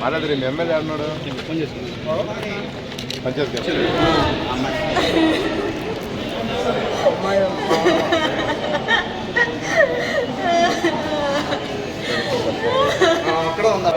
మాట్లాడరు మీ ఎమ్మెల్యే అన్నాడు పంచాయతీ అక్కడ ఉందా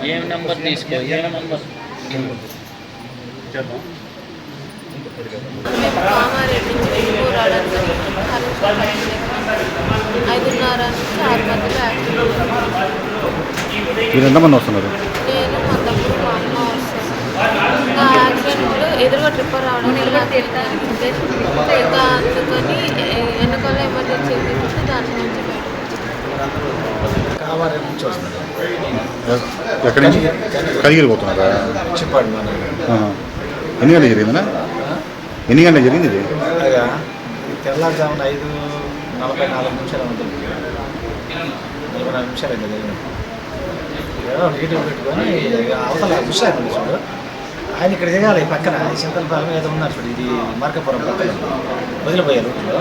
ఏ నెంబర్ తీసుకో ఏ నెంబర్ కామారెడ్డి ఐదున్నర నుంచి 6 గంటల మీరు ఎంతమంది వస్తున్నారు? నేను మా తమ్ముడు మా అమ్మ వస్తాను. ఆ యాక్సిడెంట్లో ఎదురుగా ట్రిప్పర్ రావడం జరిగింది. ఇంకా అందుకని వెనకాల ఎమర్జెన్సీ ఎదుగుతుంటే దాని నుంచి కామారెడ్డి నుంచి వస్తున్నారు. ఎక్కడి నుంచి కదిగిరి పోతున్నారా? చెప్పండి ఎన్ని గంటలు జరిగిందనా? ఎన్ని గంటలు జరిగింది ఇది? తెల్లారుజామున 5:44 నిమిషాలు ఉంటుంది. 44 నిమిషాలు అయితే జరిగింది. ఏదో నీటికి పెట్టుకొని అవతల చూసాను చూడు. ఆయన ఇక్కడ దిగాలి పక్కన చింతలపాలెం ఏదో ఉన్నారు చూడు. ఇది మార్కాపురం పక్కన వదిలిపోయే రూట్లో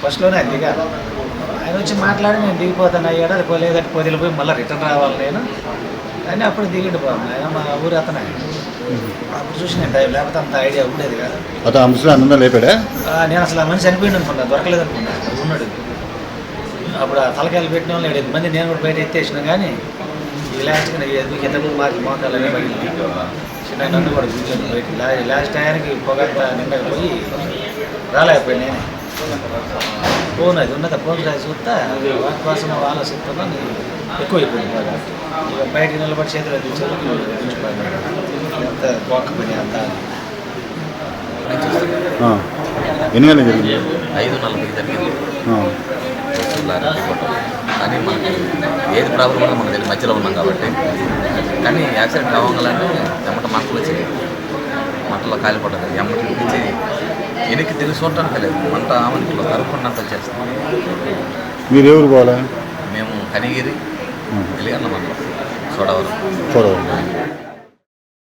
ఫస్ట్లోనే ఆయన దిగాలి. ఆయన వచ్చి మాట్లాడి నేను దిగిపోతాను అయ్యాడు. అది పోలేదట్టి వదిలిపోయి మళ్ళీ రిటర్న్ రావాలి నేను అని అప్పుడు దిగిండు బాబు. ఆయన మా ఊరు అతను అప్పుడు చూసి నేను లేకపోతే అంత ఐడియా ఉండేది కాదు. అతను అంశం అన్నందా లేపాడా? నేను అసలు ఆ మనిషి చనిపోయింది అనుకున్నా, దొరకలేదు అనుకున్నా. ఉన్నాడు అప్పుడు ఆ తలకాయలు పెట్టిన వాళ్ళు 7 మంది నేను కూడా బయట ఎత్తేసిన కానీ ఈ లాస్ట్గా ఇంతకు మాకు మోకాలనే పడింది. చిన్న నన్ను కూడా కూర్చొని బయట లాస్ట్ టైంకి పొగంతా నిండగా పోయి రాలేకపోయి నేనే ఫోన్ అది ఉన్నది ఫోన్ రాసి చూస్తా వాటి కోసం ఆలోచిస్తున్నా ఎక్కువైపోయింది బాగా. ఇక బయటకు నిలబడి చేతిలో తెచ్చారు అంత వాక్ పని అంతా. ఎన్ని గంటలు జరిగింది? 5:40 జరిగింది. కానీ మనకి ఏది ప్రాబ్లం ఉందో మనకు తెలియదు, మధ్యలో ఉన్నాం కాబట్టి. కానీ యాక్సిడెంట్ అవ్వగానే ఎమ్మట మంటలు వచ్చాయి. మంటలో కాలిపడ్డది. ఎమ్మటి నుంచి వెనక్కి తెలిసి ఉండటానికి లేదు, మంట ఆమెట్లో కరుక్కున్నంత వచ్చేస్తాం. మీరు ఎవరు పోవాలా? మేము కనిగిరి వెలిగన్న మండలం చూడవరం.